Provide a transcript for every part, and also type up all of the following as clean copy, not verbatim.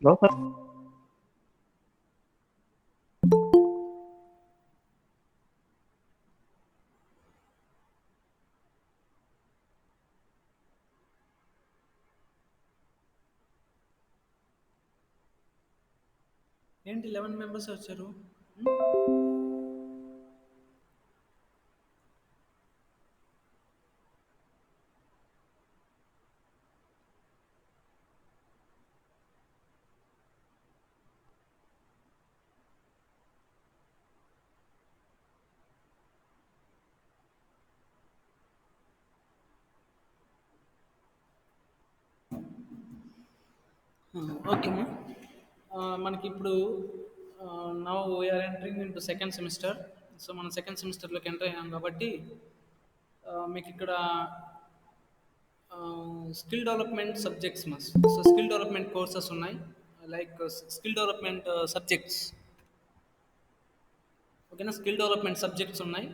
Hello sir. ఏంటి 11 members వచ్చారు? Okay అమ్మా. మనకి ఇప్పుడు now we are entering into second semester. So మనం సెకండ్ సెమిస్టర్లోకి ఎంటర్ అయ్యాం కాబట్టి మీకు ఇక్కడ skill development subjects must. So skill development courses ఉన్నాయి, లైక్ స్కిల్ డెవలప్మెంట్ సబ్జెక్ట్స్. ఓకేనా, స్కిల్ డెవలప్మెంట్ సబ్జెక్ట్స్ ఉన్నాయి.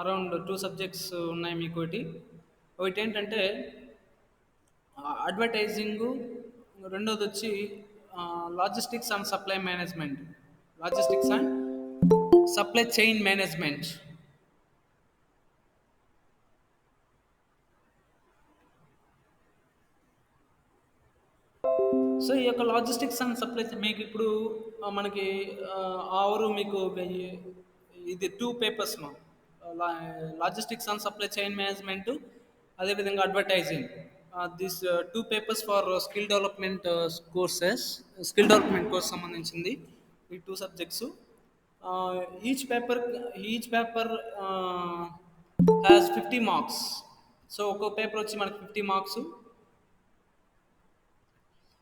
అరౌండ్ 2 సబ్జెక్ట్స్ ఉన్నాయి మీకు. ఒకటి ఏంటంటే అడ్వర్టైజింగు, రెండోది వచ్చి logistics and supply management. Logistics and supply chain management. So ఈ యొక్క లాజిస్టిక్స్ అండ్ సప్లై మీకు ఇప్పుడు మనకి ఆవరు మీకు ఇది 2 పేపర్స్ మా. Logistics and supply chain management, అదేవిధంగా advertising. This 2 papers for skill development courses. Skill development course సంబంధించింది ఈ 2 subjects. Each paper each paper has 50 marks. So ఒక్కో పేపర్ వచ్చి మనకి 50 మార్క్స్.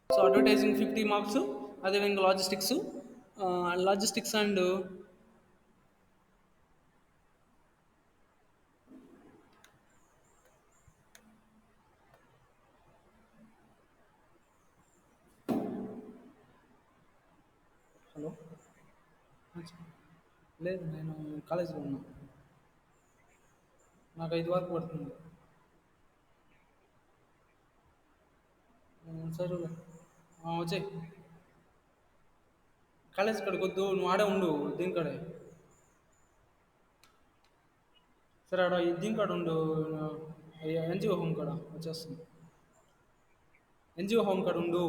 సో అడ్వర్టైజింగ్ 50 మార్క్స్, అదేవిధంగా లాజిస్టిక్స్ అండ్ హలో. లేదు, నేను కాలేజీలో ఉన్నా. నాకు 5 వరకు పడుతుంది. సరే, వచ్చాయి. కాలేజ్ కాడికి వద్దు, నువ్వు ఆడే ఉండు దీని కాడే. సరే ఆడ దీని కాడ ఉండు. ఎన్జిఓ హోమ్ కాడ వచ్చేస్తుంది. ఎన్జిఓ హోమ్ కాడ ఉండు.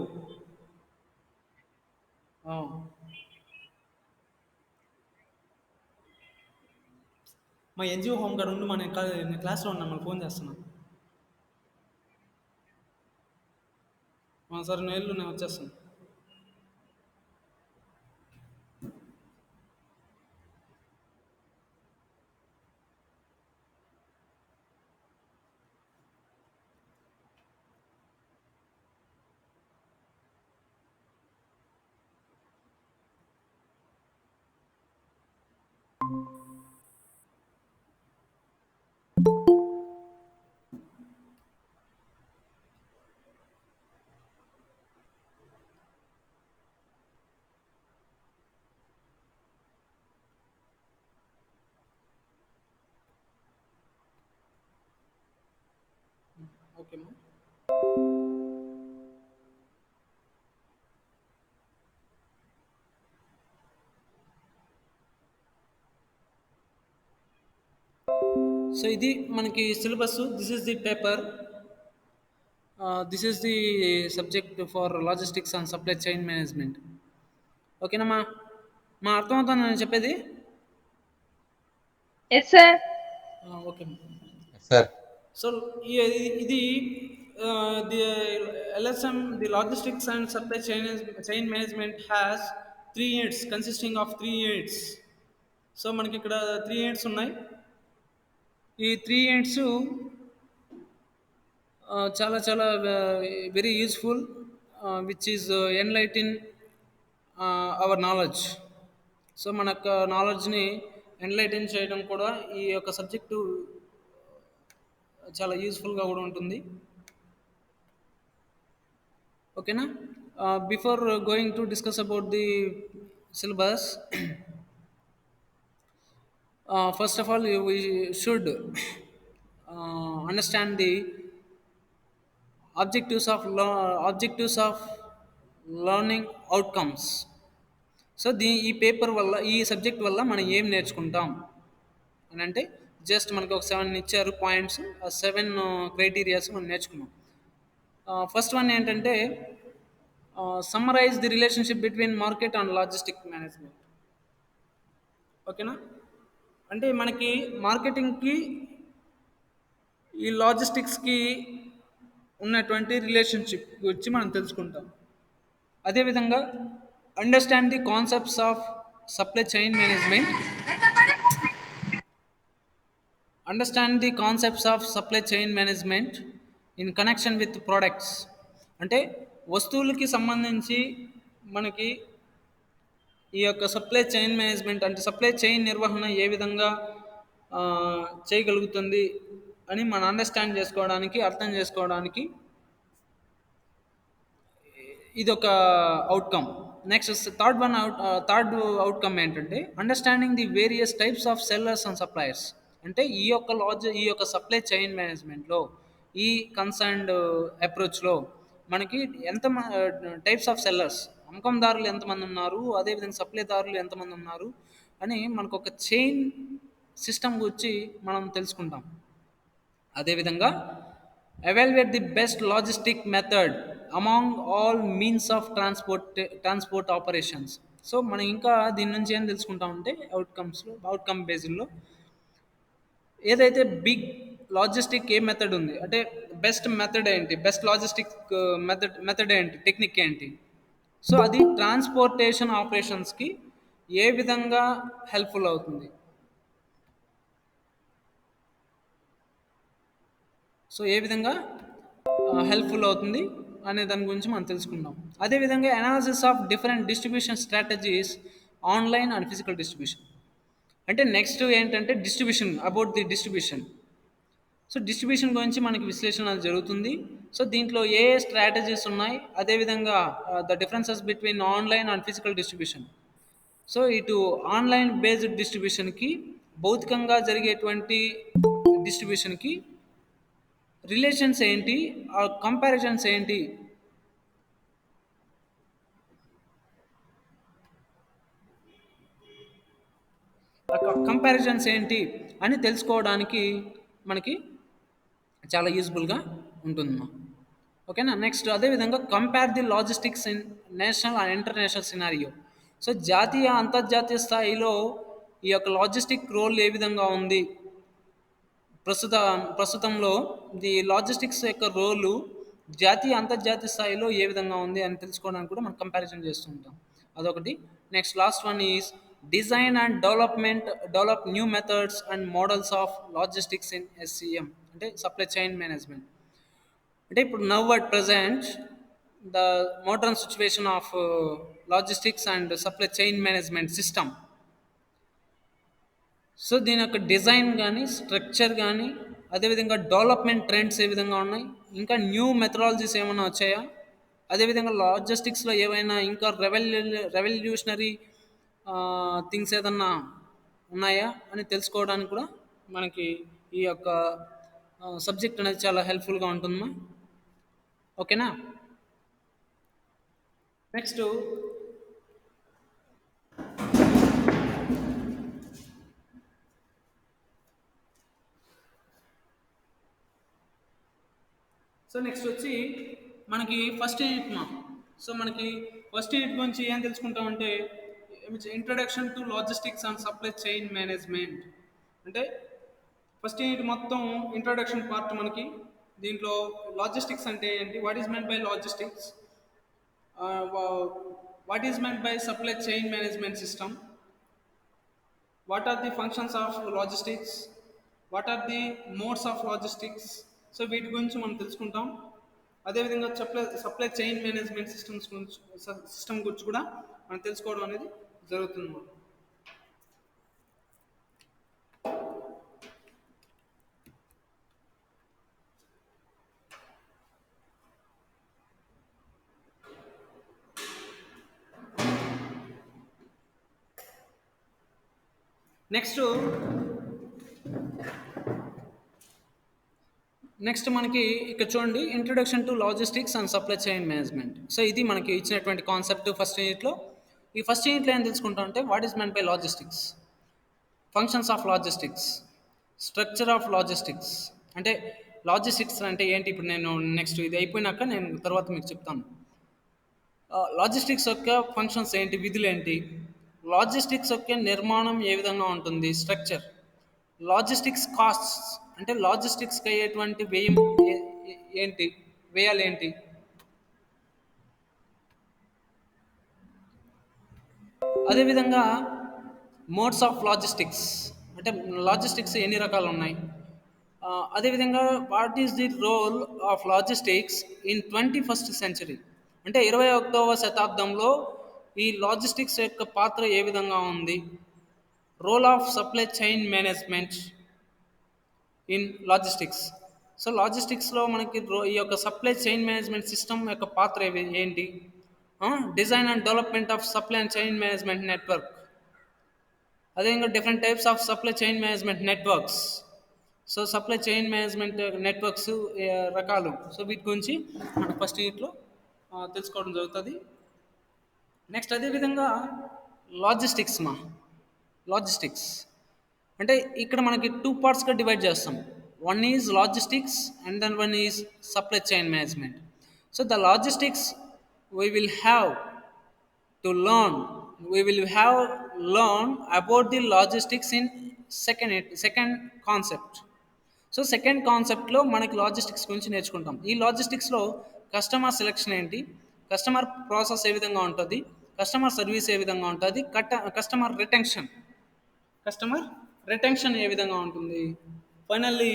ఆ. మా ఎన్జిఓ హోమ్ కాడ ఉండు. నేను క్లాస్లో ఉన్నా, మళ్ళీ ఫోన్ చేస్తున్నా. సరే నేను వెళ్ళు, నేను వచ్చేస్తాను. ఓకేమ్మా. సో ఇది మనకి syllabus. This is the paper. This is the subject for logistics and supply chain management. ఓకేనా మా అర్థమవుతుందా నేను చెప్పేది? Yes, sir. Okay. Sir. So ఇది the LSM, the logistics and supply chain management has 3 units consisting of 3 units. So మనకి ఇక్కడ 3 units ఉన్నాయి. ఈ 3 యూనిట్స్ చాలా చాలా very useful, which is enlighten our knowledge. So మన యొక్క నాలెడ్జ్ని ఎన్లైటన్ చేయడం కూడా ఈ యొక్క సబ్జెక్టు చాలా యూస్ఫుల్గా కూడా ఉంటుంది. ఓకేనా. Before going to discuss about the syllabus, first of all we should understand the objectives of learning outcomes. So ఈ పేపర్ వల్ల, ఈ సబ్జెక్ట్ వల్ల మనం ఏం నేర్చుకుంటాం అని అంటే, జస్ట్ మనకి ఒక 7 ఇచ్చారు పాయింట్స్. ఆ 7 క్రైటీరియాస్ మనం నేర్చుకున్నాం. ఫస్ట్ వన్ ఏంటంటే, summarise the relationship between market and logistic management. ఓకేనా? అంటే మనకి మార్కెటింగ్కి ఈ లాజిస్టిక్స్కి ఉన్నటువంటి రిలేషన్షిప్ గురించి మనం తెలుసుకుంటాం. అదేవిధంగా understand the concepts of supply chain management. Understand the concepts of supply chain management in connection with products. అంటే వస్తువులకి సంబంధించి మనకి ఈ యొక్క సప్లై చైన్ మేనేజ్మెంట్ అంటే సప్లై చైన్ నిర్వహణ ఏ విధంగా ఆ, చేయగలుగుతుంది అని మనం అండర్స్టాండ్ చేసుకోవడానికి, అర్థం చేసుకోవడానికి ఇది ఒక అవుట్కమ్. నెక్స్ట్ థర్డ్ అవుట్కమ్ ఏంటంటే, understanding the various types of sellers and suppliers. అంటే ఈ యొక్క సప్లై చైన్ మేనేజ్మెంట్లో, ఈ కన్సర్న్డ్ అప్రోచ్లో మనకి ఎంత టైప్స్ ఆఫ్ సెల్లర్స్, అమ్మకందారులు ఎంతమంది ఉన్నారు, అదేవిధంగా సప్లైదారులు ఎంతమంది ఉన్నారు అని మనకు ఒక చైన్ సిస్టమ్ గురించి మనం తెలుసుకుంటాం. అదేవిధంగా evaluate the best logistic method among all means of transport operations. So మనం ఇంకా దీని నుంచి ఏం తెలుసుకుంటామంటే, అవుట్కమ్ బేస్డ్లో ఏదైతే బిగ్ లాజిస్టిక్ ఏ మెథడ్ ఉంది అంటే, బెస్ట్ మెథడ్ ఏంటి, బెస్ట్ లాజిస్టిక్ మెథడ్ ఏంటి, టెక్నిక్ ఏంటి. సో అది ట్రాన్స్పోర్టేషన్ ఆపరేషన్స్కి ఏ విధంగా హెల్ప్ఫుల్ అవుతుంది, సో ఏ విధంగా హెల్ప్ఫుల్ అవుతుంది అనే దాని గురించి మనం తెలుసుకుందాం. అదేవిధంగా analysis of different distribution strategies, online and physical distribution. అంటే నెక్స్ట్ ఏంటంటే distribution, about the distribution. So distribution గురించి మనకి విశ్లేషణ జరుగుతుంది. సో దీంట్లో ఏ ఏ స్ట్రాటజీస్ ఉన్నాయి, అదేవిధంగా the differences between online and physical distribution. So ఇటు ఆన్లైన్ బేస్డ్ డిస్ట్రిబ్యూషన్కి, భౌతికంగా జరిగేటువంటి డిస్ట్రిబ్యూషన్కి రిలేషన్స్ ఏంటి, ఆ కంపారిజన్స్ ఏంటి, కంపారిజన్స్ ఏంటి అని తెలుసుకోవడానికి మనకి చాలా యూజ్ఫుల్గా ఉంటుంది. ఓకేనా? నెక్స్ట్ అదేవిధంగా compare the logistics in national and international scenario. So జాతీయ అంతర్జాతీయ స్థాయిలో ఈ యొక్క లాజిస్టిక్ రోల్ ఏ విధంగా ఉంది, ప్రస్తుత ప్రస్తుతంలో ది లాజిస్టిక్స్ యొక్క రోలు జాతీయ అంతర్జాతీయ స్థాయిలో ఏ విధంగా ఉంది అని తెలుసుకోవడానికి కూడా మనం కంపారిజన్ చేస్తూ ఉంటాం. అదొకటి. Next last one is design and develop new methods and models of logistics in SCM, అంటే సప్లై చైన్ మేనేజ్మెంట్. అంటే ఇప్పుడు now at present the modern situation of logistics and supply chain management system. So దీని యొక్క design కానీ, structure కానీ, అదేవిధంగా development trends ఏ విధంగా ఉన్నాయి, ఇంకా న్యూ మెథడాలజీస్ ఏమైనా వచ్చాయా, అదేవిధంగా లాజిస్టిక్స్లో ఏవైనా ఇంకా రెవల్యూషనరీ థింగ్స్ ఏదన్నా ఉన్నాయా అని తెలుసుకోవడానికి కూడా మనకి ఈ యొక్క సబ్జెక్ట్ అనేది చాలా హెల్ప్ఫుల్గా ఉంటుందమ్మా. ఓకేనా? నెక్స్ట్ నెక్స్ట్ వచ్చి మనకి ఫస్ట్ యూనిట్ మా. సో మనకి ఫస్ట్ యూనిట్ గురించి ఏం తెలుసుకుంటామంటే, introduction to logistics and supply chain management. అంటే ఫస్ట్ యూనిట్ మొత్తం ఇంట్రడక్షన్ పార్ట్ మనకి. దీంట్లో లాజిస్టిక్స్ అంటే ఏంటి, what is meant by logistics, what is meant by supply chain management system, what are the functions of logistics, what are the modes of logistics. So వీటి గురించి మనం తెలుసుకుంటాం. అదేవిధంగా సప్లై చైన్ మేనేజ్మెంట్ సిస్టమ్ గురించి కూడా మనం తెలుసుకోవడం అనేది జరుగుతుంది మనం. నెక్స్ట్ మనకి ఇక్కడ చూడండి, introduction to logistics and supply chain management. So ఇది మనకి ఇచ్చినటువంటి కాన్సెప్ట్ ఫస్ట్ యూనిట్లో. ఈ ఫస్ట్ యూనిట్లో ఏం తెలుసుకుంటాం అంటే, what is men by logistics, functions of logistics, structure of logistics. అంటే లాజిస్టిక్స్ అంటే ఏంటి, ఇప్పుడు నేను నెక్స్ట్ ఇది అయిపోయినాక నేను తర్వాత మీకు చెప్తాను. లాజిస్టిక్స్ యొక్క ఫంక్షన్స్ ఏంటి, విధులు ఏంటి, లాజిస్టిక్స్ యొక్క నిర్మాణం ఏ విధంగా ఉంటుంది, స్ట్రక్చర్, లాజిస్టిక్స్ కాస్ట్స్ అంటే లాజిస్టిక్స్కి అయ్యేటువంటి వ్యయం ఏంటి, వ్యయాలు ఏంటి, అదేవిధంగా మోడ్స్ ఆఫ్ లాజిస్టిక్స్ అంటే లాజిస్టిక్స్ ఎన్ని రకాలు ఉన్నాయి, అదేవిధంగా what is the role of logistics in 21st century అంటే 21వ శతాబ్దంలో ఈ లాజిస్టిక్స్ యొక్క పాత్ర ఏ విధంగా ఉంది, role of supply chain management in logistics. So లాజిస్టిక్స్లో మనకి ఈ యొక్క సప్లై చైన్ మేనేజ్మెంట్ సిస్టమ్ యొక్క పాత్ర ఏంటి, design and development of supply and chain management network, అదేవిధంగా different types of supply chain management networks. So supply chain management networks రకాలు, so వీటి గురించి మనం ఫస్ట్ యూనిట్లో తెలుసుకోవడం జరుగుతుంది. నెక్స్ట్ అదేవిధంగా లాజిస్టిక్స్ లాజిస్టిక్స్ అంటే ఇక్కడ మనకి టూ పార్ట్స్గా డివైడ్ చేస్తాం. One is logistics and then one is supply chain management. So the logistics we will have to learn, we will have learn about the logistics in second concept. సో second కాన్సెప్ట్లో మనకి logistics గురించి నేర్చుకుంటాం. ఈ లాజిస్టిక్స్లో customer selection ఏంటి, customer process ఏ విధంగా ఉంటుంది, కస్టమర్ సర్వీస్ ఏ విధంగా ఉంటుంది, కస్టమర్ రిటెన్షన్ ఏ విధంగా ఉంటుంది, finally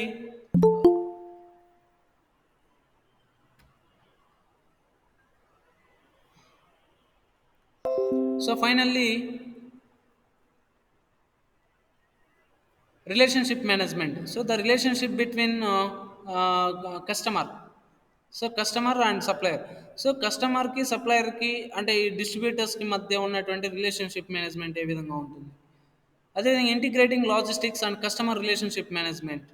relationship management. So the relationship between customer, so customer and supplier. So కస్టమర్కి సప్లయర్కి అంటే ఈ డిస్ట్రిబ్యూటర్స్కి మధ్య ఉన్నటువంటి రిలేషన్షిప్ మేనేజ్మెంట్ ఏ విధంగా ఉంటుంది, అదేవిధంగా integrating logistics and customer relationship management.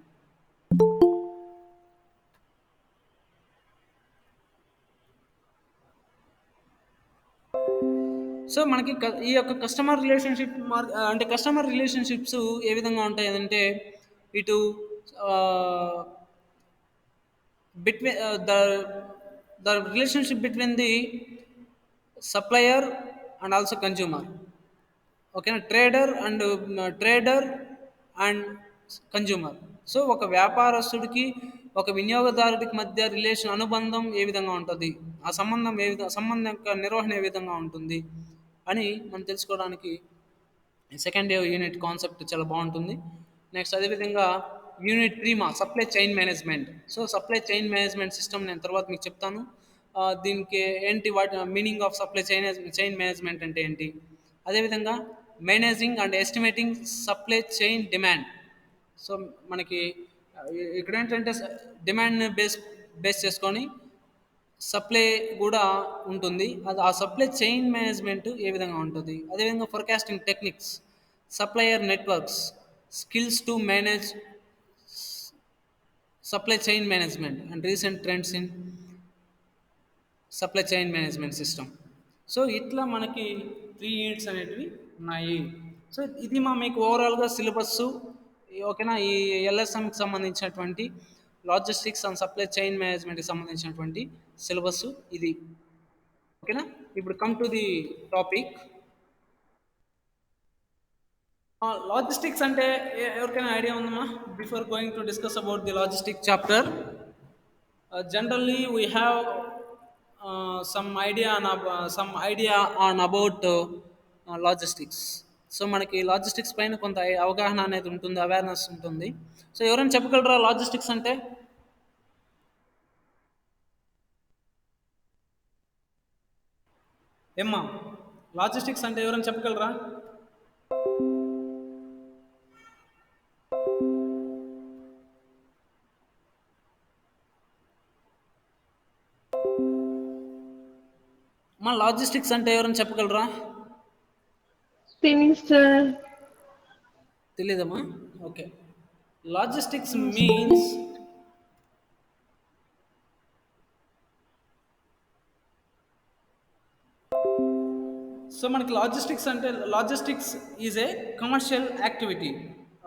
So మనకి ఈ యొక్క కస్టమర్ రిలేషన్షిప్ అంటే కస్టమర్ రిలేషన్షిప్స్ ఏ విధంగా ఉంటాయి అంటే, ఇటు between the relationship between the supplier and also consumer, ఓకేనా, ట్రేడర్ అండ్ కన్జ్యూమర్. సో ఒక వ్యాపారస్తుడికి ఒక వినియోగదారుడికి మధ్య రిలేషన్ అనుబంధం ఏ విధంగా ఉంటుంది, ఆ సంబంధం యొక్క నిర్వహణ ఏ విధంగా ఉంటుంది అని మనం తెలుసుకోవడానికి సెకండ్ యూనిట్ కాన్సెప్ట్ చాలా బాగుంటుంది. నెక్స్ట్ అదేవిధంగా unit 3 supply chain management. So supply chain management system నేను తర్వాత మీకు చెప్తాను. దీనికి ఏంటి, వాటి meaning of supply chain management అంటే ఏంటి, అదేవిధంగా managing and estimating supply chain demand. So మనకి ఇక్కడ ఏంటంటే డిమాండ్ బేస్ చేసుకొని సప్లై కూడా ఉంటుంది, అది ఆ సప్లై చైన్ మేనేజ్మెంట్ ఏ విధంగా ఉంటుంది, అదేవిధంగా forecasting techniques, supplier networks, skills to manage supply chain management and recent trends in supply chain management system. So ఇట్లా మనకి 3 యూనిట్స్ అనేటివి ఉన్నాయి. సో ఇది మీకు ఓవరాల్గా సిలబస్, ఓకేనా. ఈ ఎల్ఎస్ఎంకి సంబంధించినటువంటి లాజిస్టిక్స్ అండ్ సప్లై చైన్ మేనేజ్మెంట్కి సంబంధించినటువంటి సిలబస్ ఇది, ఓకేనా. ఇప్పుడు come to the topic. Logistics అంటే ఎవరికైనా ఐడియా ఉందమ్మా, before going to discuss about the logistic chapter. Generally we have some idea on about logistics. So మనకి లాజిస్టిక్స్ పైన కొంత అవగాహన అనేది ఉంటుంది, అవేర్నెస్ ఉంటుంది. సో ఎవరైనా చెప్పగలరా లాజిస్టిక్స్ అంటే? ఏమ్మా లాజిస్టిక్స్ అంటే ఎవరైనా చెప్పగలరా? మా లాజిస్టిక్స్ అంటే ఎవరైనా చెప్పగలరా? తెలీదమ్మా. ఓకే, లాజిస్టిక్స్ మీన్స్ సో మనకి లాజిస్టిక్స్ అంటే logistics is a commercial activity.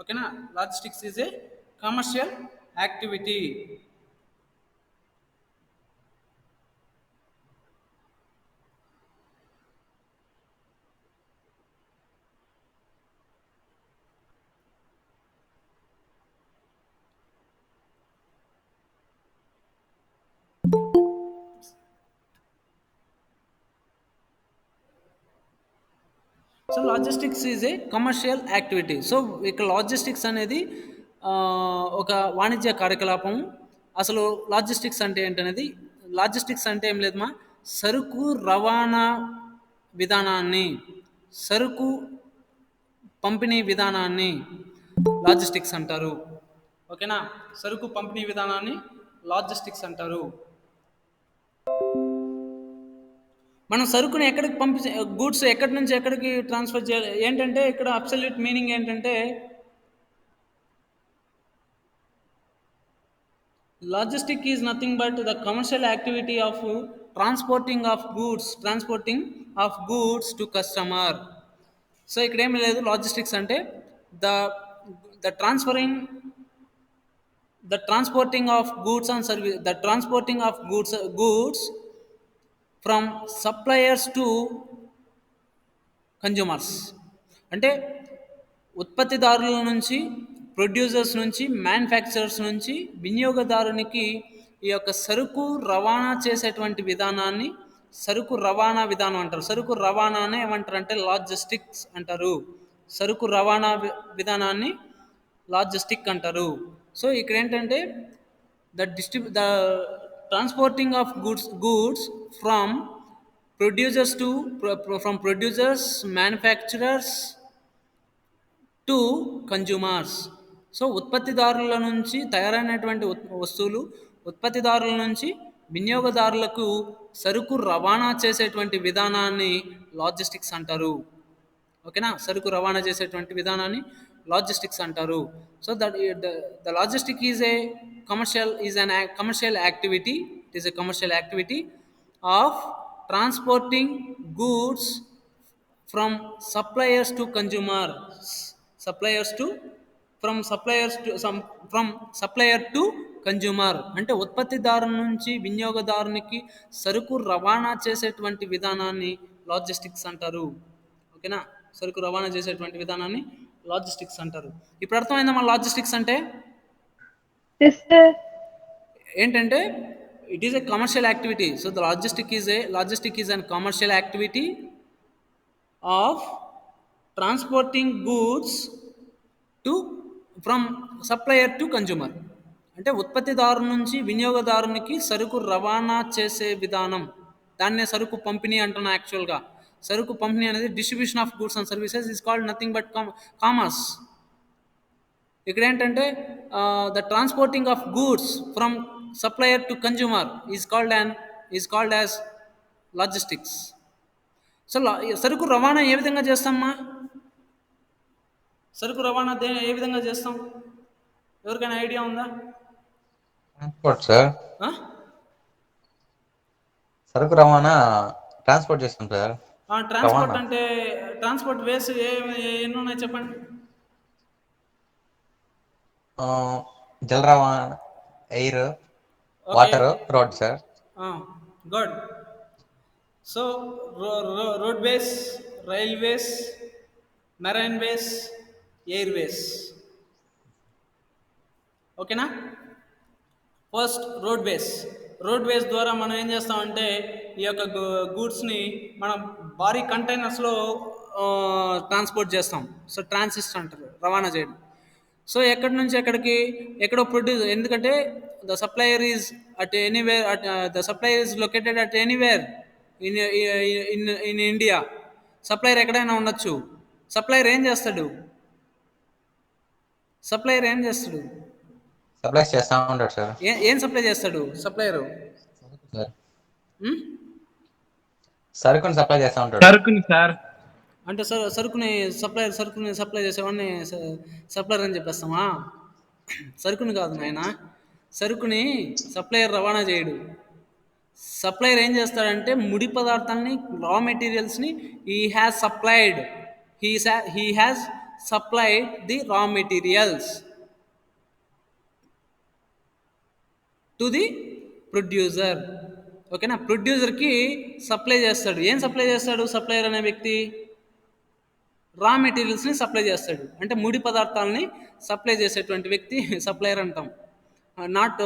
ఓకేనా? Logistics is a commercial activity. So logistics is a commercial activity. So ఇక్కడ లాజిస్టిక్స్ అనేది ఆ, ఒక వాణిజ్య కార్యకలాపం. అసలు లాజిస్టిక్స్ అంటే ఏంటనేది, లాజిస్టిక్స్ అంటే ఏం లేదు మా, సరుకు రవాణా విధానాన్ని, సరుకు పంపిణీ విధానాన్ని లాజిస్టిక్స్ అంటారు. ఓకేనా? సరుకు పంపిణీ విధానాన్ని లాజిస్టిక్స్ అంటారు. మనం సరుకుని ఎక్కడికి పంపి, గూడ్స్ ఎక్కడి నుంచి ఎక్కడికి ట్రాన్స్ఫర్ చేయాలి ఏంటంటే, ఇక్కడ అబ్సల్యూట్ మీనింగ్ ఏంటంటే, logistic is nothing but the commercial activity of transporting of goods to customer. So ఇక్కడ ఏమి లేదు, లాజిస్టిక్స్ అంటే the the transferring the transporting of goods and service, the transporting of goods from suppliers to consumers. అంటే ఉత్పత్తిదారుల నుంచి, producers నుంచి, manufacturers నుంచి వినియోగదారునికి ఈ యొక్క సరుకు రవాణా చేసేటువంటి విధానాన్ని సరుకు రవాణా విధానం అంటారు. సరుకు రవాణానే ఏమంటారు అంటే లాజిస్టిక్స్ అంటారు. సరుకు రవాణా విధానాన్ని లాజిస్టిక్ అంటారు. సో ఇక్కడ ఏంటంటే the transporting of goods from producers to from producers, manufacturers to consumers. So ఉత్పత్తిదారుల నుంచి తయారైనటువంటి వస్తువులు ఉత్పత్తిదారుల నుంచి వినియోగదారులకు సరుకు రవాణా చేసేటువంటి విధానాన్ని లాజిస్టిక్స్ అంటారు. ఓకేనా? సరుకు రవాణా చేసేటువంటి విధానాన్ని లాజిస్టిక్స్ అంటారు. So that the logistic is a commercial activity. It is a commercial activity of transporting goods from suppliers to consumers. Suppliers to from supplier to consumer అంటే ఉత్పత్తిదారు నుంచి వినియోగదారునికి సరుకు రవాణా చేసేటువంటి విధానాన్ని లాజిస్టిక్స్ అంటారు. ఓకేనా? సరుకు రవాణా చేసేటువంటి విధానాన్ని లాజిస్టిక్స్ అంటారు. ఇప్పుడు అర్థమైందా మన లాజిస్టిక్స్ అంటే సిస్టర్ ఏంటంటే, it is a commercial activity. So the logistic is an commercial activity of transporting goods to from supplier to consumer. అంటే ఉత్పత్తిదారు నుంచి వినియోగదారునికి సరుకు రవాణా చేసే విధానం, దాన్నే సరుకు పంపిణీ అంటున్నా. యాక్చువల్గా సరుకు పంపిణీ అనేది distribution of goods and services is called nothing but commerce. ఇక్కడ ఏంటంటే the transporting of goods from supplier to consumer is called as logistics. So సరుకు రవాణా ఏ విధంగా చేస్తామా? సరుకు రవాణా ఏ విధంగా చేస్తాం? ఎవరికైనా ఐడియా ఉందా? ట్రాన్స్పోర్ట్ సార్, ఆ? సరుకు రవాణా ట్రాన్స్పోర్ట్ చేస్తాం సార్. ట్రాన్స్పోర్ట్ రవాణా. అంటే ట్రాన్స్పోర్ట్ వేస్ ఎన్ని ఉన్నాయి చెప్పండి. జల రవాణా, air, water, road sir. Good. So roadways, railways, marine ways, airways. ఓకేనా? ఫస్ట్ రోడ్ వేస్ ద్వారా మనం ఏం చేస్తామంటే ఈ యొక్క గూడ్స్ని మనం భారీ కంటైనర్స్లో ట్రాన్స్పోర్ట్ చేస్తాం. సో ట్రాన్సిస్ట్ అంటారు, రవాణా చేయడం. సో ఎక్కడి నుంచి ఎక్కడికి, ఎక్కడో ప్రొడ్యూస్, ఎందుకంటే the supplier is at anywhere, the supplier is located at anywhere in India. Supplier ఎక్కడైనా ఉండొచ్చు. సప్లయర్ ఏం చేస్తాడు? సప్లై చేస్తా ఉంటాడు సార్. ఏం సప్లై చేస్తాడు సప్లయరు? సార్ సరుకుని సప్లై చేస్తా ఉంటాడు. సరుకుని సార్ అంటే సరుకుని సప్లై చేసేవాడిని సప్లయర్ అని చెప్పేస్తామా? సరుకుని కాదు నాయన, సరుకుని సప్లయర్ రవాణా చేయడు. సప్లయర్ ఏం చేస్తాడంటే ముడి పదార్థాలని రా మెటీరియల్స్ని he has supplied the raw materials to the producer. ఓకేనా, ప్రొడ్యూసర్కి సప్లై చేస్తాడు. ఏం సప్లై చేస్తాడు సప్లయర్ అనే వ్యక్తి? రా మెటీరియల్స్ని సప్లై చేస్తాడు. అంటే ముడి పదార్థాలని సప్లై చేసేటువంటి వ్యక్తి సప్లయర్ అంటాం, నాట్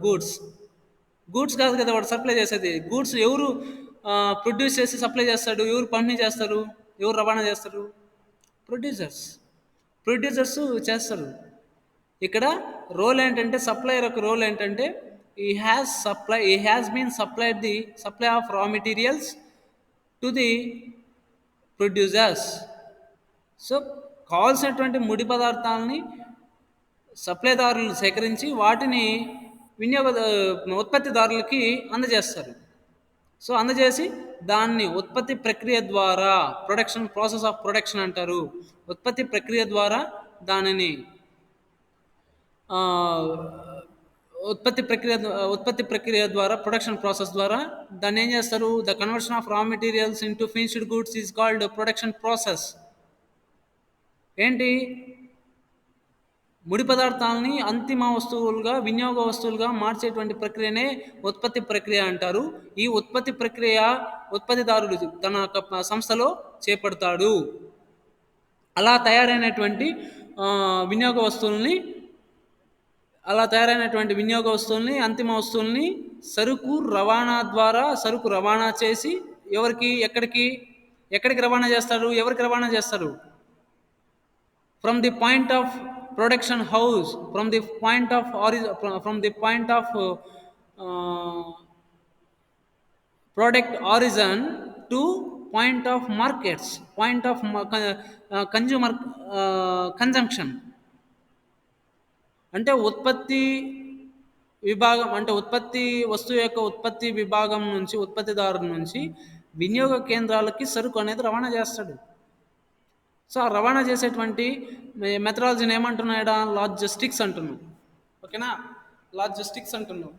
గూడ్స్. గూడ్స్ కాదు కదా వాడు సప్లై చేసేది. గూడ్స్ ఎవరు ప్రొడ్యూస్ చేసి సప్లై చేస్తాడు, ఎవరు పంపిణీ చేస్తారు, ఎవరు రవాణా చేస్తారు? ప్రొడ్యూసర్స్. ప్రొడ్యూసర్స్ చేస్తారు. ఇక్కడ రోల్ ఏంటంటే, సప్లయర్ యొక్క రోల్ ఏంటంటే, ఈ has been supplied the supply of raw materials to the producers. So కావాల్సినటువంటి ముడి పదార్థాలని సప్లైదారులు సేకరించి వాటిని ఉత్పత్తిదారులకి అందజేస్తారు. సో అందజేసి దాన్ని ఉత్పత్తి ప్రక్రియ ద్వారా, ప్రాసెస్ ఆఫ్ ప్రొడక్షన్ అంటారు. ఉత్పత్తి ప్రక్రియ ద్వారా దానిని ఉత్పత్తి ప్రక్రియ ద్వారా, ప్రొడక్షన్ ప్రాసెస్ ద్వారా దాన్ని ఏం చేస్తారు? The conversion of raw materials into finished goods is called production process. ఏంటి? ముడి పదార్థాలని అంతిమ వస్తువులుగా, వినియోగ వస్తువులుగా మార్చేటువంటి ప్రక్రియనే ఉత్పత్తి ప్రక్రియ అంటారు. ఈ ఉత్పత్తి ప్రక్రియ ఉత్పత్తిదారుడు తన సంస్థలో చేపడతాడు. అలా తయారైనటువంటి వినియోగ వస్తువుల్ని అంతిమ వస్తువుల్ని సరుకు రవాణా చేసి ఎక్కడికి రవాణా చేస్తారు? ఎవరికి రవాణా చేస్తారు? From the point of production house, from the point of product origin to point of markets, point of consumer consumption. అంటే ఉత్పత్తి వస్తువు యొక్క ఉత్పత్తి విభాగం నుంచి, ఉత్పత్తిదారు నుంచి వినియోగ కేంద్రాలకి సరుకు అనేది రవాణా చేస్తాడు. సో ఆ రవాణా చేసేటువంటి మెథడాలజీని ఏమంటున్నాడా? లాజిస్టిక్స్ అంటున్నాం. ఓకేనా, లాజిస్టిక్స్ అంటున్నాం.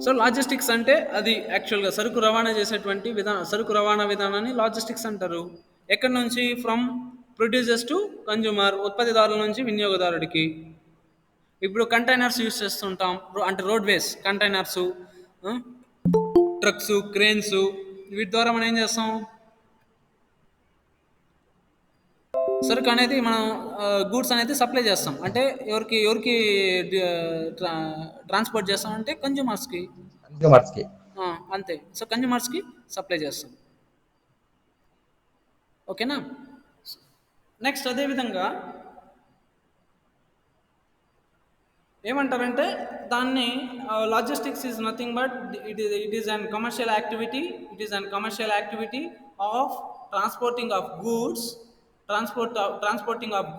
సో లాజిస్టిక్స్ అంటే అది యాక్చువల్గా సరుకు రవాణా విధానాన్ని లాజిస్టిక్స్ అంటారు. ఎక్కడి నుంచి? ఫ్రమ్ ప్రొడ్యూసర్స్ టు కన్జ్యూమర్, ఉత్పత్తిదారుల నుంచి వినియోగదారుడికి. ఇప్పుడు కంటైనర్స్ యూజ్ చేస్తుంటాం, అంటే రోడ్వేస్ కంటైనర్స్, ట్రక్స్, క్రేన్స్, వీటి ద్వారా మనం ఏం చేస్తాం? సరుకు అనేది మనం గూడ్స్ అనేది సప్లై చేస్తాం. అంటే ఎవరికి ట్రాన్స్పోర్ట్ చేస్తాం అంటే కన్జ్యూమర్స్కి. అంతే. సో కన్జ్యూమర్స్కి సప్లై చేస్తాం. ఓకేనా. నెక్స్ట్ అదేవిధంగా ఏమంటారంటే దాన్ని logistics is nothing but it is an commercial activity of transporting of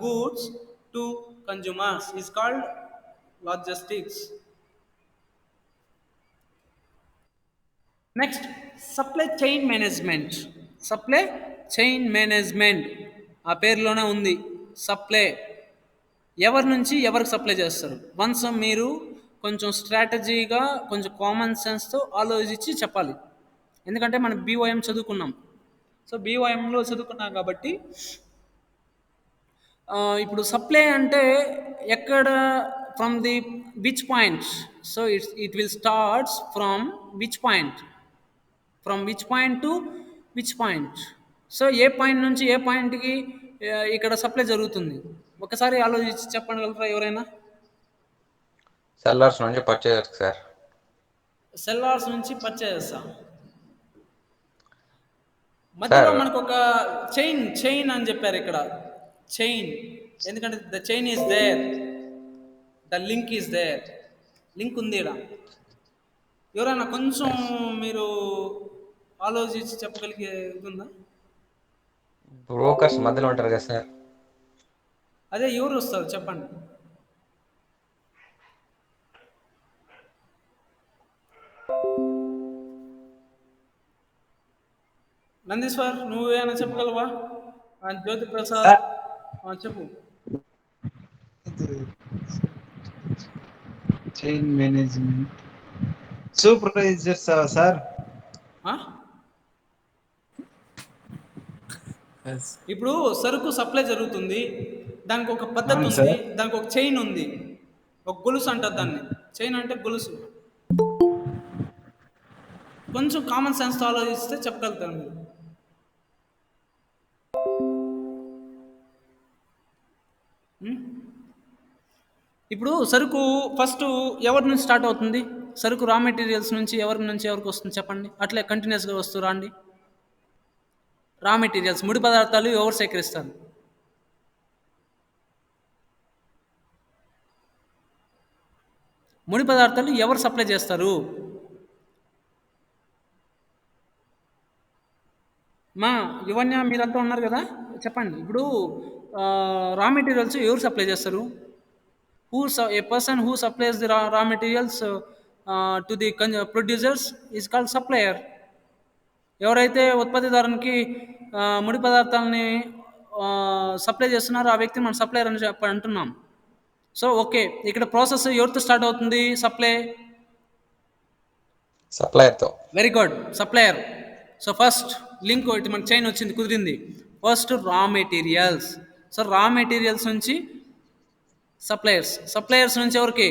goods to consumers is called logistics. Next supply chain management. ఆ పేరులోనే ఉంది సప్లై. ఎవరి నుంచి ఎవరికి సప్లై చేస్తారు? వన్స్ మీరు కొంచెం స్ట్రాటజీగా, కొంచెం కామన్ సెన్స్తో ఆలోచించి చెప్పాలి. ఎందుకంటే మనం BOM చదువుకున్నాం. సో BOMలో చదువుకున్నాం కాబట్టి ఇప్పుడు సప్లై అంటే ఎక్కడ, from the which point? So it will starts from which point to which point. So A point నుంచి ఏ పాయింట్కి ఇక్కడ సప్లై జరుగుతుంది? ఒకసారి ఆలోచించి చెప్పగలరా ఎవరైనా? సెల్లర్స్ నుంచి పర్చేజ్ సార్. సెల్లార్స్ నుంచి పర్చేజెస్. మధ్యలో మనకు ఒక చైన్ అని చెప్పారు ఇక్కడ. చైన్ ఎందుకంటే the chain is there, the link is there. Link ఉంది ఇక్కడ. ఎవరైనా కొంచెం మీరు ఆలోచించి చెప్పగలిగే ఇది ఉందా? బ్రోకర్స్ మధ్యలో ఉంటారు కదా సార్. అదే ఎవరు వస్తారు చెప్పండి. నందీశ్వర్, నువ్వేమైనా చెప్పగలవా? జ్యోతి ప్రసాద్. సార్ చెప్పు. Chain management supervisors sir. ఆ? ఇప్పుడు సరుకు సప్లై జరుగుతుంది, దానికి ఒక పద్ధతి అవును ఉంది, సార్. దానికి ఒక చైన్ ఉంది, ఒక గొలుసు అంటారు దాన్ని. చైన్ అంటే గొలుసు. కొంచెం కామన్ సెన్స్తో ఆలోచిస్తే చెప్పగలుగుతారు మీరు. ఉం? ఇప్పుడు సరుకు ఫస్ట్ ఎవరి నుంచి స్టార్ట్ అవుతుంది? సరుకు రా మెటీరియల్స్ నుంచి ఎవరికి వస్తుంది చెప్పండి. అట్లే కంటిన్యూస్గా వస్తూ రాండి. రా మెటీరియల్స్ ముడి పదార్థాలు ఎవరు సేకరిస్తారు? ముడి పదార్థాలు ఎవరు సప్లై చేస్తారు? మా యువన్య మీరంతా ఉన్నారు కదా, చెప్పండి. ఇప్పుడు రా మెటీరియల్స్ ఎవరు సప్లై చేస్తారు? A person who supplies the raw materials to the producers is called supplier. ఎవరైతే ఉత్పత్తిదారునికి ముడి పదార్థాలని సప్లై చేస్తున్నారో ఆ వ్యక్తిని మనం సప్లయర్ అని అంటున్నాం. సో ఓకే, ఇక్కడ ప్రాసెస్ ఎవరితో స్టార్ట్ అవుతుంది? సప్లయర్తో. Very good, supplier. So first link ఒకటి మన చైన్ వచ్చింది, కుదిరింది. First raw materials. So raw materials నుంచి సప్లయర్స్ నుంచి ఎవరికి?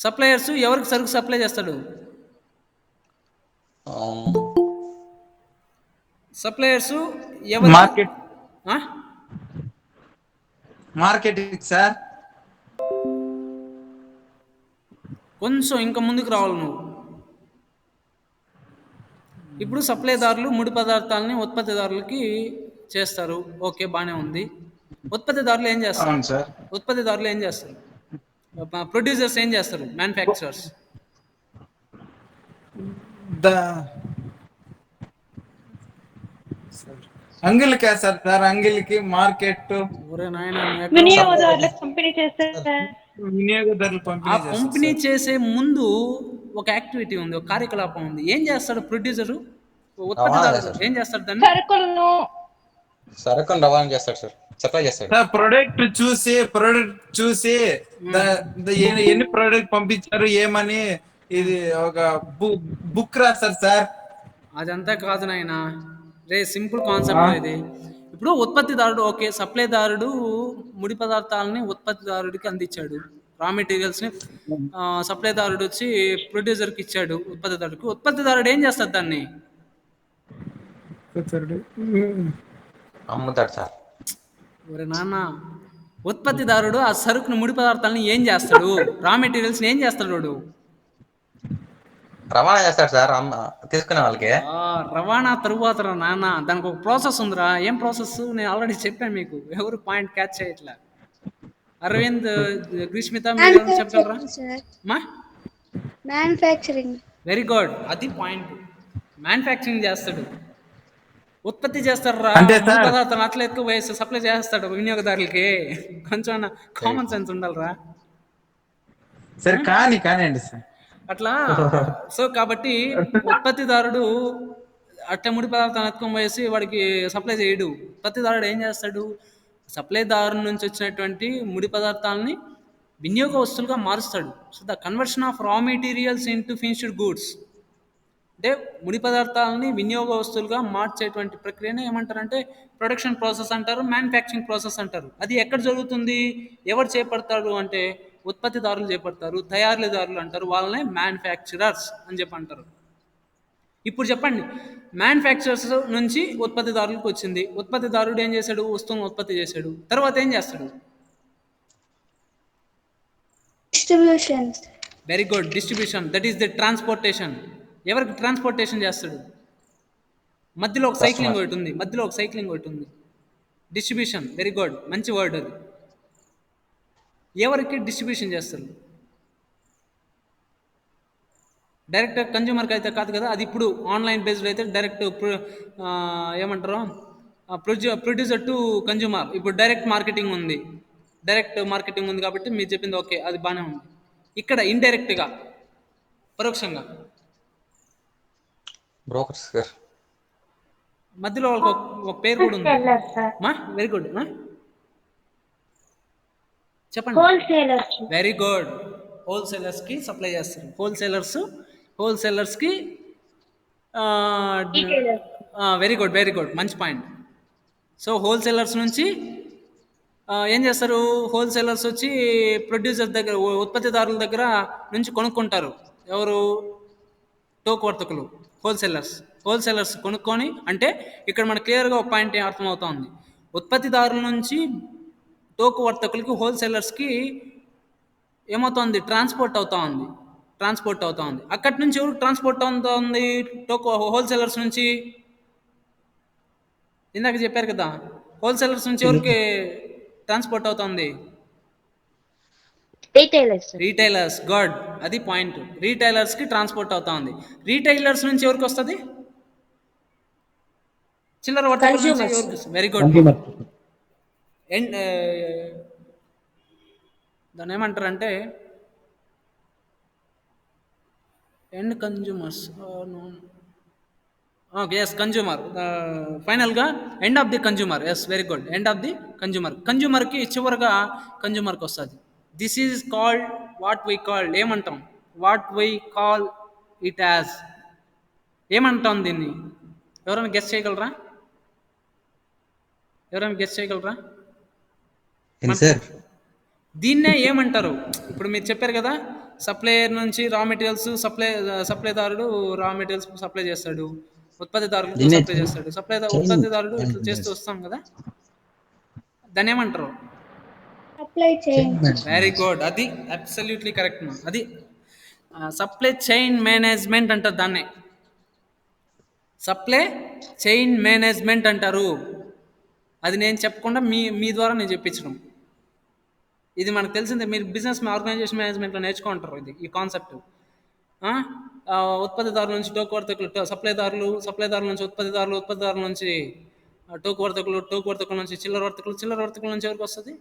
సప్లయర్స్ ఎవరికి సరుకు సప్లై చేస్తాడు? సప్లయర్స్ ఎవరు? Marketing sir. కొంచెం ఇంకా ముందుకు రావాలి నువ్వు. ఇప్పుడు సప్లైదారులు ముడి పదార్థాలని ఉత్పత్తిదారులకి చేస్తారు. ఓకే, బాగానే ఉంది. ఉత్పత్తిదారులు ఏం చేస్తారు? అవును సార్. ఉత్పత్తిదారులు ఏం చేస్తారు? ప్రొడ్యూసర్స్ ఏం చేస్తారు? మ్యానుఫ్యాక్చరర్స్. అంగిల్కి వేస్తారు సార్. అంగిల్కి మార్కెట్ ఒరే నాయనా, వినియోగదారులకు పంపిణీ చేస్తారు. వినియోగదారులు ఆ పంపిణీ పంపిణీ చేస్తారు చేసే ముందు ఒక యాక్టివిటీ ఉంది, ఒక కార్యకలాపం ఉంది. ఏం చేస్తాడు ప్రొడ్యూసరు? ఉత్పత్తిదారుడు ఏం చేస్తాడు? దాన్ని సరుకులను రవాణా చేస్తాడు సార్, సప్లై చేస్తాడు. సార్. ప్రొడక్ట్ చూసి ఎన్ని ప్రొడక్ట్ పంపించారు ఏమని ఇది ఒక బుక్ రాస్తారు సార్. అదంతా కాదు నాయన, రే సింపుల్ కాన్సెప్ట్ ఇది. ఇప్పుడు ఉత్పత్తిదారుడు, ఓకే, సప్లైదారుడు ముడి పదార్థాలని ఉత్పత్తిదారుడికి అందించాడు. రా మెటీరియల్స్ని సప్లైదారుడు వచ్చి ప్రొడ్యూసర్కి ఇచ్చాడు, ఉత్పత్తిదారుడికి. ఉత్పత్తిదారుడు ఏం చేస్తాడు? దాన్ని అమ్ముతాడు సార్. ఒరే నాన్న, ఉత్పత్తిదారుడు ఆ సరుకును ముడి పదార్థాలని ఏం చేస్తాడు? రా మెటీరియల్స్ని ఏం చేస్తాడు వాడు? రవాణా చేస్తాడు సార్, తీసుకునే వాళ్ళకి. రవాణా తరువాత రా నాన్న, దానికి ఒక ప్రాసెస్ ఉందిరా. ఏం ప్రాసెస్? నేను ఆల్రెడీ చెప్పాను మీకు, ఎవరు పాయింట్ క్యాచ్ చేయట్లా. అరవింద్, గ్రీష్మిత, మీరు చెప్పగలరా? మ్యానుఫ్యాక్చరింగ్. వెరీ గుడ్, అది పాయింట్. మ్యానుఫ్యాక్చరింగ్ చేస్తాడు, ఉత్పత్తి చేస్తాడు రా పదార్థాలు. అట్లా ఎక్కువ వేసి సప్లై చేస్తాడు వినియోగదారులకి. కొంచెం కామన్ సెన్స్ ఉండాలిరా. సరే కానివ్వండి సార్. అట్లా. సో కాబట్టి ఉత్పత్తిదారుడు అట్లా ముడి పదార్థాలు ఎత్తుకొని వేసి వాడికి సప్లై చేయడు. ఉత్పత్తిదారుడు ఏం చేస్తాడు? సప్లైదారు నుంచి వచ్చినటువంటి ముడి పదార్థాలని వినియోగ వస్తువులుగా మారుస్తాడు. So the conversion of raw materials into finished goods, అంటే ముడి పదార్థాలని వినియోగ వస్తువులుగా మార్చేటువంటి ప్రక్రియనే ఏమంటారంటే ప్రొడక్షన్ ప్రాసెస్ అంటారు, మ్యానుఫ్యాక్చరింగ్ ప్రాసెస్ అంటారు. అది ఎక్కడ జరుగుతుంది? ఎవరు చేపడతారు అంటే ఉత్పత్తిదారులు చేపడతారు, తయారీదారులు అంటారు, వాళ్ళనే మ్యానుఫ్యాక్చరర్స్ అని చెప్పి అంటారు. ఇప్పుడు చెప్పండి, మ్యానుఫ్యాక్చరర్స్ నుంచి ఉత్పత్తిదారులకు వచ్చింది. ఉత్పత్తిదారుడు ఏం చేశాడు? వస్తువును ఉత్పత్తి చేశాడు. తర్వాత ఏం చేస్తాడు? Distribution. Very good, distribution. That is the transportation. ఎవరికి ట్రాన్స్పోర్టేషన్ చేస్తాడు? మధ్యలో ఒక సైక్లింగ్ ఒకటి ఉంది, డిస్ట్రిబ్యూషన్. వెరీ గుడ్, మంచి వర్డ్ అది. ఎవరికి డిస్ట్రిబ్యూషన్ చేస్తారు? డైరెక్ట్ కన్జ్యూమర్కి అయితే కాదు కదా, అది ఇప్పుడు ఆన్లైన్ బేస్డ్ అయితే డైరెక్ట్ ఏమంటారు, ప్రొడ్యూసర్ టు కన్జ్యూమర్. ఇప్పుడు డైరెక్ట్ మార్కెటింగ్ ఉంది కాబట్టి మీరు చెప్పింది ఓకే, అది బాగానే ఉంది. ఇక్కడ ఇండైరెక్ట్గా, పరోక్షంగా బ్రోకర్స్ సార్. మధ్యలో వాళ్ళకి ఒక పేరు కూడా ఉంది. Wholesalers, sir. Very good. చెప్పండి. Wholesalers. Very good. హోల్సేలర్స్కి సప్లై చేస్తారు. హోల్సేలర్స్కి Retailers. Very good, very good, మంచి పాయింట్. సో హోల్సేలర్స్ నుంచి ఏం చేస్తారు? హోల్సేలర్స్ వచ్చి ప్రొడ్యూసర్ దగ్గర, ఉత్పత్తిదారుల దగ్గర నుంచి కొనుక్కుంటారు. ఎవరు? టోకు వర్తకులు, హోల్సేలర్స్ కొనుక్కొని, అంటే ఇక్కడ మనకు క్లియర్గా ఒక పాయింట్ అర్థమవుతోంది. ఉత్పత్తిదారుల నుంచి టోకు వర్తకులకి, హోల్సేలర్స్కి ఏమవుతోంది? ట్రాన్స్పోర్ట్ అవుతా ఉంది. అక్కడి నుంచి ఎవరికి ట్రాన్స్పోర్ట్ అవుతుంది? టోకు హోల్సేలర్స్ నుంచి. ఇందాక చెప్పారు కదా, హోల్సేలర్స్ నుంచి ఎవరికి ట్రాన్స్పోర్ట్ అవుతుంది? Retailers, sir. రీటైలర్స్. గుడ్, అది పాయింట్. రీటైలర్స్కి ట్రాన్స్పోర్ట్ అవుతా ఉంది. రీటైలర్స్ నుంచి ఎవరికి వస్తుంది? చిల్లర వర్తకుల నుంచి Consumers. ఎవరికి వస్తుంది? Very good. అండ్ దాన్ని ఏమంటారంటే ఎండ్ కన్జ్యూమర్స్. Yes, consumer. ఫైనల్గా end of the consumer. Yes, very good, end of the consumer. కన్జ్యూమర్కి చివరిగా కన్జ్యూమర్కి వస్తుంది. This is called what we called, ఏమంటాం? What we call it as, ఏమంటాం దీన్ని? ఎవరైనా గెస్ చేయగలరా? సార్ దీన్నే ఏమంటారు? ఇప్పుడు మీరు చెప్పారు కదా, సప్లయర్ నుంచి రా మెటీరియల్స్, సప్లైదారుడు రా మెటీరియల్స్ సప్లై చేస్తాడు, ఉత్పత్తిదారుడు దీన్నే సప్లై చేస్తాడు, ఉత్పత్తిదారుడు ఇట్లా చేస్తూ వస్తాం కదా, దాన్ని ఏమంటారు? Supply chain. వెరీ గుడ్, అది అబ్సల్యూట్లీ కరెక్ట్. అది సప్లై చైన్ మేనేజ్మెంట్ అంటారు. దాన్నే సప్లై చైన్ మేనేజ్మెంట్ అంటారు. అది నేను చెప్పకుండా మీ ద్వారా నేను చెప్పించడం. ఇది మనకు తెలిసిందే, మీరు బిజినెస్ ఆర్గనైజేషన్ మేనేజ్మెంట్లో నేర్చుకుంటారు ఈ కాన్సెప్ట్. ఉత్పత్తిదారుల నుంచి టోకు వర్తకులు, సప్లైదారుల నుంచి ఉత్పత్తిదారుల నుంచి టోకు వర్తకుల నుంచి చిల్లర వర్తకుల నుంచి ఎవరికి వస్తుంది?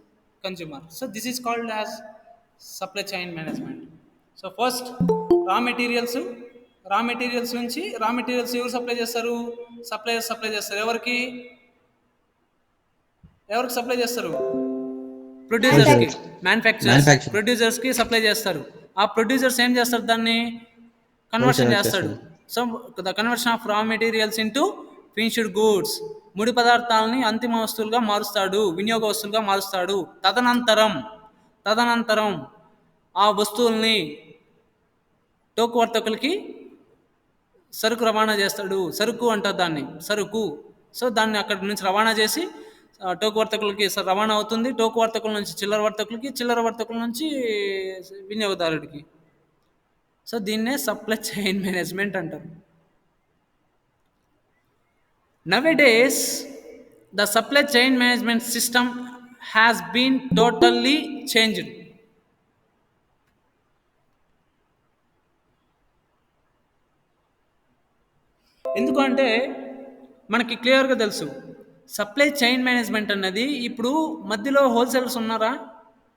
Consumer. So this is called as supply chain management. So first raw materials నుంచి ఎవరు సప్లై చేస్తారు? సప్లయర్స్ సప్లై చేస్తారు. ఎవరికి సప్లై చేస్తారు? ప్రొడ్యూసర్స్కి, మ్యానుఫ్యాక్చరర్స్. ప్రొడ్యూసర్స్కి సప్లై చేస్తారు. ఆ ప్రొడ్యూసర్స్ ఏం చేస్తారు? దాన్ని కన్వర్షన్ చేస్తాడు. So the conversion of raw materials into finished goods, ముడి పదార్థాలని అంతిమ వస్తువులుగా మారుస్తాడు, వినియోగ వస్తువులుగా మారుస్తాడు. తదనంతరం ఆ వస్తువుల్ని టోకు వర్తకులకి సరుకు రవాణా చేస్తాడు. సరుకు అంటారు దాన్ని, సరుకు. సో దాన్ని అక్కడి నుంచి రవాణా చేసి టోకు వర్తకులకి రవాణా అవుతుంది. టోకు వర్తకుల నుంచి చిల్లర వర్తకుల నుంచి వినియోగదారుడికి. సో దీన్నే సప్లై చైన్ మేనేజ్మెంట్ అంటారు. Nowadays, the supply chain management system has been totally changed. ఎందుకంటే మనకి క్లియర్గా తెలుసు, సప్లై చైన్ మేనేజ్మెంట్ అన్నది ఇప్పుడు మధ్యలో హోల్సేలర్స్ ఉన్నారా?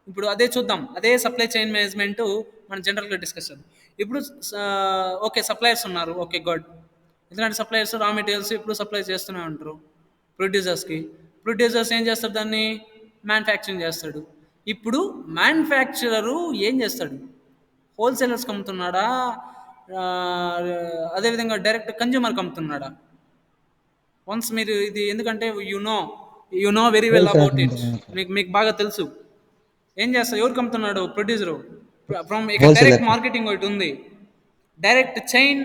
ఇప్పుడు అదే చూద్దాం. అదే సప్లై చైన్ మేనేజ్మెంట్ మనం జనరల్గా డిస్కస్ చేద్దాం. ఇప్పుడు ఓకే, సప్లయర్స్ ఉన్నారు. Okay, good. ఎందుకంటే సప్లయర్స్ రా మెటీరియల్స్ ఇప్పుడు సప్లై చేస్తూనే ఉంటారు ప్రొడ్యూసర్స్ ఏం చేస్తారు? దాన్ని మ్యానుఫ్యాక్చరింగ్ చేస్తాడు. ఇప్పుడు మ్యానుఫ్యాక్చరరు ఏం చేస్తాడు? హోల్సేలర్స్కి అమ్ముతున్నాడా? అదేవిధంగా డైరెక్ట్ కన్జ్యూమర్కి అమ్ముతున్నాడా? వన్స్ మీరు ఇది, ఎందుకంటే you know very well about it, మీకు బాగా తెలుసు. ఏం చేస్తారు? ఎవరికి అమ్ముతున్నాడు? ప్రొడ్యూసరు. ఫ్రమ్ డైరెక్ట్ మార్కెటింగ్ ఒకటి ఉంది, డైరెక్ట్ చైన్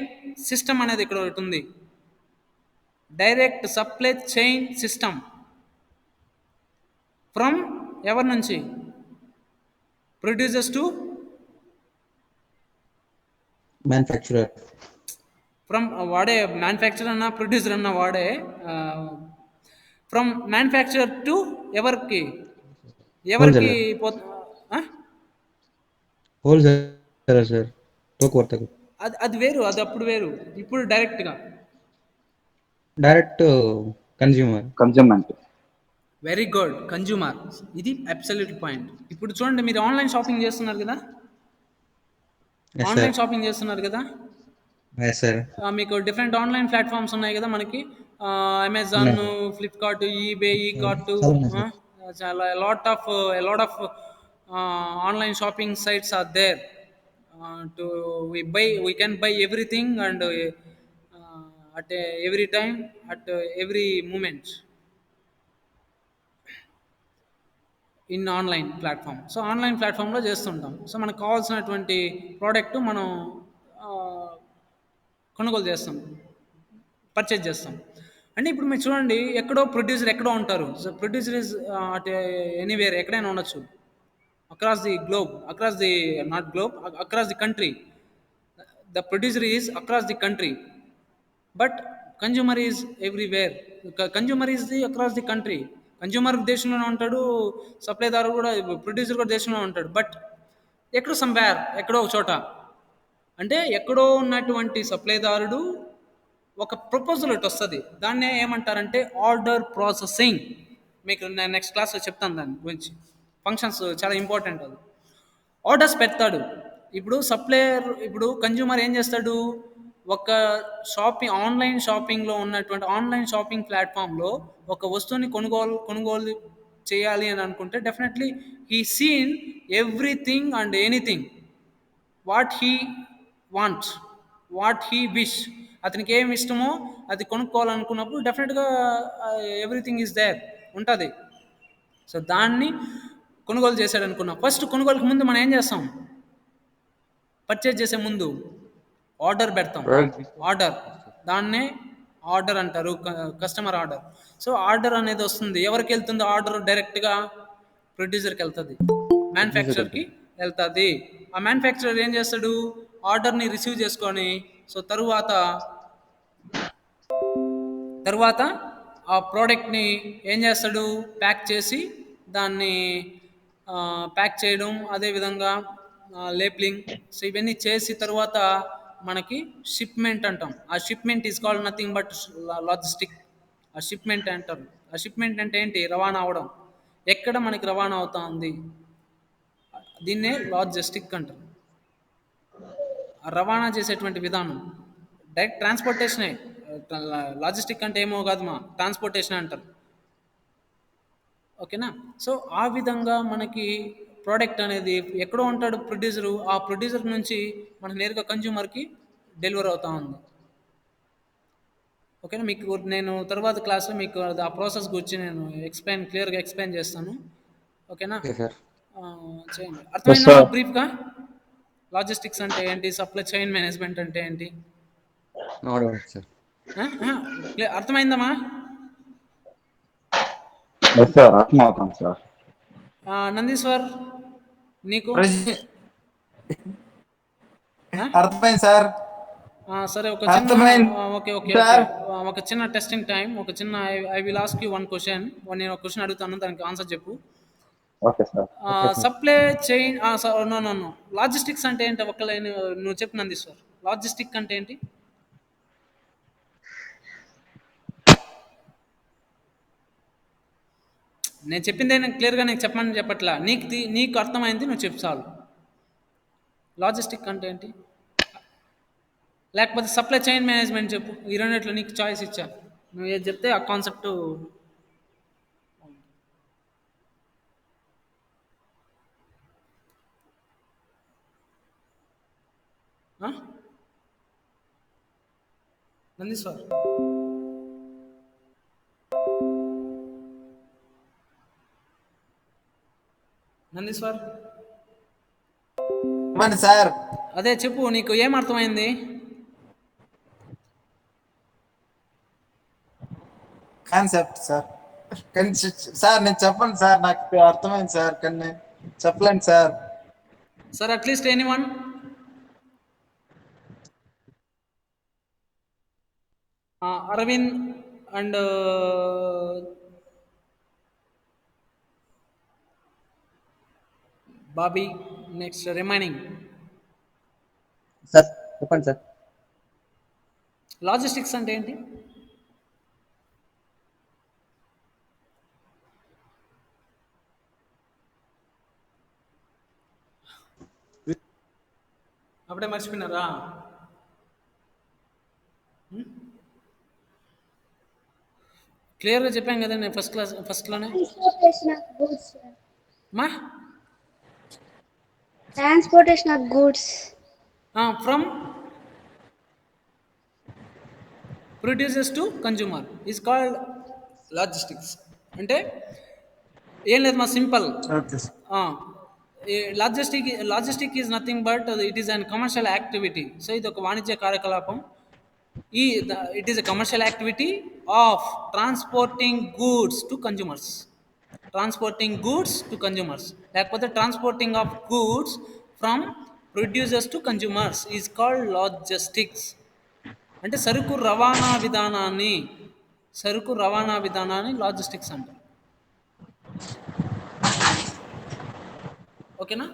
సిస్టమ్ అనేది ఇక్కడ ఒకటి ఉంది. Direct supply chain system from ఎవరి నుంచి? Producers to manufacturer. ఫ్రమ్ వాడే మ్యానుఫ్యాక్చరర్ అన్న ప్రొడ్యూసర్ అన్న వాడే. ఫ్రమ్ మ్యానుఫ్యాక్చరర్ టు ఎవరికి హోల్సేలర్ సార్, టోకు వర్తకులు. అది వేరు, అది అప్పుడు వేరు. ఇప్పుడు direct consumer. Very good, consumer. ఇది అబ్సల్యూట్ పాయింట్. ఇప్పుడు చూడండి, మీరు ఆన్లైన్ షాపింగ్ చేస్తున్నారు కదా, మీకు డిఫరెంట్ ఆన్లైన్ ప్లాట్ఫామ్స్ ఉన్నాయి కదా మనకి. Amazon, Flipkart, eBay, e cart, చాలా ఉన్నాయి సార్. చాలా lot of online shopping sites are there. To we can buy everything and at every time, at every moment in online platform. So online ప్లాట్ఫామ్లో చేస్తుంటాం. So మనకు కావాల్సినటువంటి product మనం ఆ, కొనుగోలు చేస్తాం, పర్చేజ్ చేస్తాం. అంటే ఇప్పుడు మీరు చూడండి, ఎక్కడో ప్రొడ్యూసర్ ఎక్కడో ఉంటారు. So producer is at anywhere, ఎక్కడైనా ఉండొచ్చు, across the globe, across the not globe, across the country. The producer is across the country, but consumer is everywhere. Consumer is the across the country. Consumer దేశంలోనే ఉంటాడు, సప్లైదారు కూడా, producer కూడా దేశంలో ఉంటాడు, but ఎక్కడో somewhere, ఎక్కడో ఒక చోట. అంటే ఎక్కడో ఉన్నటువంటి సప్లైదారుడు ఒక ప్రపోజల్ ఒకటి వస్తుంది, దాన్నే ఏమంటారంటే ఆర్డర్ ప్రాసెసింగ్. మీకు నేను నెక్స్ట్ క్లాస్లో చెప్తాను దాని గురించి. ఫంక్షన్స్ చాలా ఇంపార్టెంట్. అది ఆర్డర్స్ పెడతాడు. ఇప్పుడు సప్లయర్, ఇప్పుడు కన్జ్యూమర్ ఏం చేస్తాడు, ఒక ఆన్లైన్ షాపింగ్లో ఉన్నటువంటి ఆన్లైన్ షాపింగ్ ప్లాట్ఫామ్లో ఒక వస్తువుని కొనుగోలు చేయాలి అని అనుకుంటే definitely he seen everything and anything what he wants, what he wish. అతనికి ఏమి ఇష్టమో అది కొనుక్కోవాలనుకున్నప్పుడు డెఫినెట్గా ఎవ్రీథింగ్ ఈజ్ దేర్ ఉంటుంది. సో దాన్ని కొనుగోలు చేశాడు అనుకున్నాం. ఫస్ట్ కొనుగోలుకి ముందు మనం ఏం చేస్తాం, పర్చేజ్ చేసే ముందు ఆర్డర్ పెడతాం. ఆర్డర్, దాన్నే ఆర్డర్ అంటారు, కస్టమర్ ఆర్డర్. సో ఆర్డర్ అనేది వస్తుంది, ఎవరికి వెళ్తుంది ఆర్డర్? డైరెక్ట్గా ప్రొడ్యూసర్కి వెళ్తుంది, మ్యానుఫ్యాక్చరర్కి వెళ్తుంది. ఆ మ్యానుఫ్యాక్చరర్ ఏం చేస్తాడు, ఆర్డర్ని రిసీవ్ చేసుకొని, సో తరువాత ఆ ప్రోడక్ట్ని ఏం చేస్తాడు, ప్యాక్ చేసి, దాన్ని ప్యాక్ చేయడం, అదేవిధంగా లేబులింగ్, సో ఇవన్నీ చేసి తర్వాత మనకి షిప్మెంట్ అంటాం. ఆ shipment is called nothing but logistic. ఆ షిప్మెంట్ అంటారు. ఆ షిప్మెంట్ అంటే ఏంటి, రవాణా అవడం. ఎక్కడ మనకి రవాణా అవుతా ఉంది, దీన్నే లాజిస్టిక్ అంటారు. ఆ రవాణా చేసేటువంటి విధానం డైరెక్ట్ ట్రాన్స్పోర్టేషనే. లాజిస్టిక్ అంటే ఏమో కాదు, ట్రాన్స్పోర్టేషన్ అంటారు. ఓకేనా? సో ఆ విధంగా మనకి ప్రోడక్ట్ అనేది ఎక్కడో ఉంటాడు ప్రొడ్యూసరు, ఆ ప్రొడ్యూసర్ నుంచి మనకు నేరుగా కన్జ్యూమర్కి డెలివర్ అవుతా ఉంది. ఓకేనా? మీకు నేను తర్వాత క్లాస్లో మీకు ఆ ప్రాసెస్ గురించి నేను క్లియర్గా ఎక్స్ప్లెయిన్ చేస్తాను. ఓకేనా? చేయండి. అర్థమైందా బ్రీఫ్గా? లాజిస్టిక్స్ అంటే ఏంటి, సప్లై చైన్ మేనేజ్మెంట్ అంటే ఏంటి, అర్థమైందమ్మా? అర్థమవుతాం సార్. నందీశ్వర్ నీకు అర్థమైంది సార్. సరే, ఒక చిన్న అర్థమైంది ఓకే ఓకే సార్. ఒక చిన్న టెస్టింగ్ టైం, ఒక చిన్న I will ask you one question. నేను ఒక క్వశ్చన్ అడుగుతాను, దానికి ఆన్సర్ చెప్పు. Okay sir. Supply chain, no logistics అంటే ఏంటి, ఒక లైన్ నువ్వు చెప్పు నందీశ్వర్. లాజిస్టిక్ అంటే ఏంటి? నేను చెప్పింది క్లియర్గా నీకు చెప్పమని చెప్పట్లా, నీకు అర్థమైంది నువ్వు చెప్పు చాలు. లాజిస్టిక్ అంటే ఏంటి? లేకపోతే సప్లై చైన్ మేనేజ్మెంట్ చెప్పు. ఈ రెండిట్లో నీకు చాయిస్ ఇచ్చా, నువ్వు ఏది చెప్తే ఆ కాన్సెప్ట్. నందీశ్వర్, నందీశ్వర్ సార్, అదే చెప్పు, నీకు ఏం అర్థమైంది? Concept sir. సార్ నేను చెప్పండి సార్, నాకు అర్థమైంది సార్, కానీ చెప్పలేండి sir. Sir at least anyone? Arvind and Bobby, next remaining. Sir చెప్పండి సార్. లాజిస్టిక్స్ అంటే ఏంటి? అప్పుడే మర్చిపోయినారా? క్లియర్గా చెప్పాను కదా నేను ఫస్ట్లోనే ట్రాన్స్పోర్టేషన్ ఆఫ్ గూడ్స్ మా transportation of goods from producers to consumer is called logistics. అంటే ఏం లేదు మా simple. Okay sir. Logistic is nothing but it is an commercial activity. So ఇది ఒక వాణిజ్య కార్యకలాపం. It is a commercial activity of transporting goods to consumers. Transporting goods to consumers లేకపోతే transporting of goods from producers to consumers is called logistics. అంటే సరుకు రవాణా విధానాన్ని logistics అంటారు. ఓకేనా?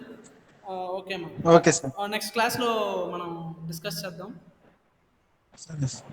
ఓకే అమ్మా. Okay sir. నెక్స్ట్ క్లాస్లో మనం డిస్కస్ చేద్దాం. సరే సార్.